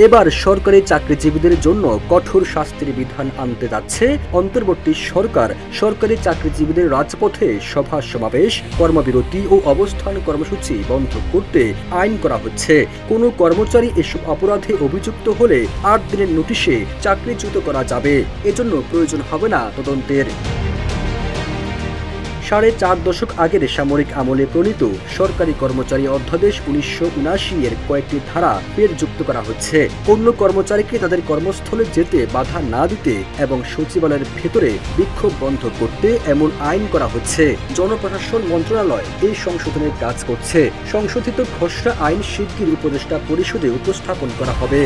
এবার সরকারি চাকরিজীবীদের জন্য কঠোর শাস্তির বিধান আনতে যাচ্ছে অন্তর্বর্তী সরকার। সরকারি চাকরিজীবীদের রাজপথে সভা সমাবেশ, কর্মবিরতি ও অবস্থান কর্মসূচি বন্ধ করতে আইন করা হচ্ছে। কোনো কর্মচারী এসব অপরাধে অভিযুক্ত হলে ৮ দিনের নোটিশে চাকরিচ্যুত করা যাবে। এজন্য প্রয়োজন হবে না তদন্তের। ৪.৫ দশক আগের সামরিক আমলে প্রণীত সরকারি কর্মচারী অধ্যাদেশ ১৯৭৯ এর কয়েকটি ধারা ফের যুক্ত করা হচ্ছে। অন্য কর্মচারীকে তাদের কর্মস্থলে যেতে বাধা না দিতে এবং সচিবালয়ের ভেতরে বিক্ষোভ বন্ধ করতে এমন আইন করা হচ্ছে। জনপ্রশাসন মন্ত্রণালয় এই সংশোধনের কাজ করছে। সংশোধিত খসড়া আইন শিগগির উপদেষ্টা পরিষদে উপস্থাপন করা হবে।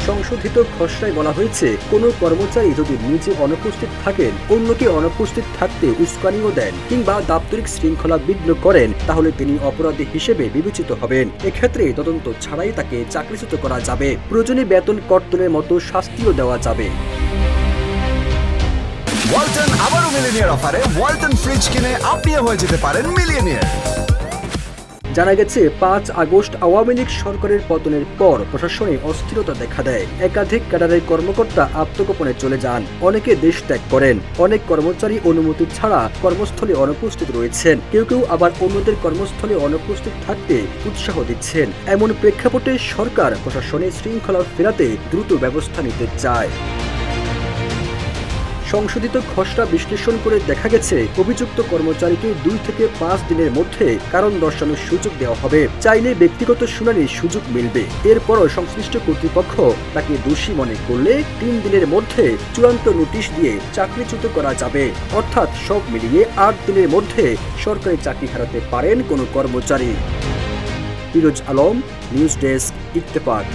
সংশোধিত খসড়ায় বলা হয়েছে, কোনো কর্মচারী যদি নিজে অনুপস্থিত থাকেন, অন্যকে অনুপস্থিত থাকতে উস্কানিও দেন কিংবা দাপ্তরিক শৃঙ্খলা বিঘ্ন করেন, তাহলে তিনি অপরাধী হিসেবে বিবেচিত হবেন। এক্ষেত্রে তদন্ত ছাড়াই তাকে চাকরিচ্যুত করা যাবে। প্রয়োজনে বেতন কর্তনের মতো শাস্তিও দেওয়া যাবে। ওয়ালটন আবারও মিলিয়নিয়ার অফারে ওয়ালটন ফ্রিজ কিনে আপনিও হয়ে যেতে পারেন মিলিয়নিয়ার। জানা গেছে, ৫ আগস্ট আওয়ামী লীগ সরকারের পতনের পর প্রশাসনে অস্থিরতা দেখা দেয়। একাধিক ক্যাডারের কর্মকর্তা আত্মগোপনে চলে যান, অনেকে দেশ ত্যাগ করেন। অনেক কর্মচারী অনুমতি ছাড়া কর্মস্থলে অনুপস্থিত রয়েছেন। কেউ কেউ আবার অন্যদের কর্মস্থলে অনুপস্থিত থাকতে উৎসাহ দিচ্ছেন। এমন প্রেক্ষাপটে সরকার প্রশাসনে শৃঙ্খলা ফেরাতে দ্রুত ব্যবস্থা নিতে চায়। সংশোধিত খসড়া বিশ্লেষণ করে দেখা গেছে, অভিযুক্ত কর্মচারীকে ২ থেকে ৫ দিনের মধ্যে কারণ দর্শানোর সুযোগ দেওয়া হবে। চাইলে ব্যক্তিগত শুনানির সুযোগ মিলবে। এরপরও সংশ্লিষ্ট কর্তৃপক্ষ তাকে দোষী মনে করলে ৩ দিনের মধ্যে চূড়ান্ত নোটিশ দিয়ে চাকরিচ্যুত করা যাবে। অর্থাৎ সব মিলিয়ে ৮ দিনের মধ্যে সরকারি চাকরি হারাতে পারেন কোনো কর্মচারী। Firoz Alam, news desk, Ittefaq.